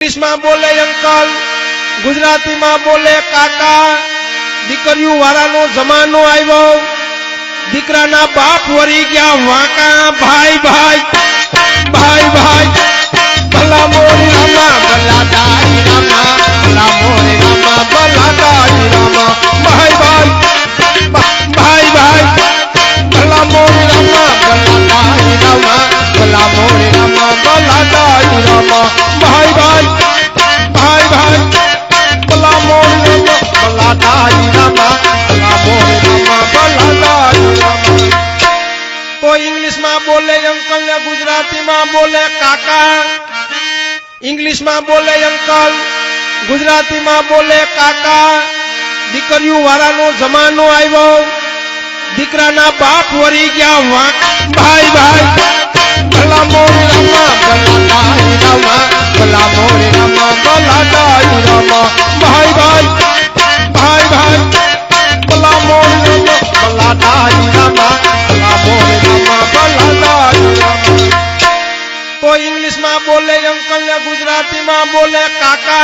English में बोले uncle, Gujarati में बोले काका। दीकरियों वाळानो जमानो आव्यो, दीकराना बाप वरी गया वाका। भाई भाई भाई भाई भला मोरी रामा भला दाई रामा, भला मोरी रामा भला दाई रामा। भाई भाई भाई भाई भला मोरी रामा भला दाई रामा, भला मोरी रामा भला दाई रामा। भाई भाई भाई भाई भला मोरी रामा भला दाई रामा, भला मोरी रामा भला दाई रामा। कोई इंग्लिश में बोले अंकल ने गुजराती में बोले काका। इंग्लिश में बोले अंकल, गुजराती में बोले काका। दीकरियों वाळानो जमानो आव्यो, दीकराना बाप वरी गया वाका। भाई भाई भला मोरी रामा भला दाई रामा, भला मोरी रामा भला दाई रामा। भाई भाई भाई भाई भला मोरी रामा भला दाई रामा, भला मोरी रामा भला दाई रामा। कोई इंग्लिश में बोले अंकल ने गुजराती में बोले काका।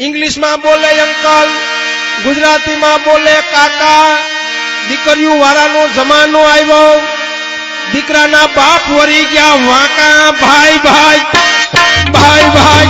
इंग्लिश में बोले अंकल, गुजराती में बोले काका। दीकरियों वाळानो जमानो आव्यो, दीकराना बाप वरी गया वाका। भाई भाई भाई भाई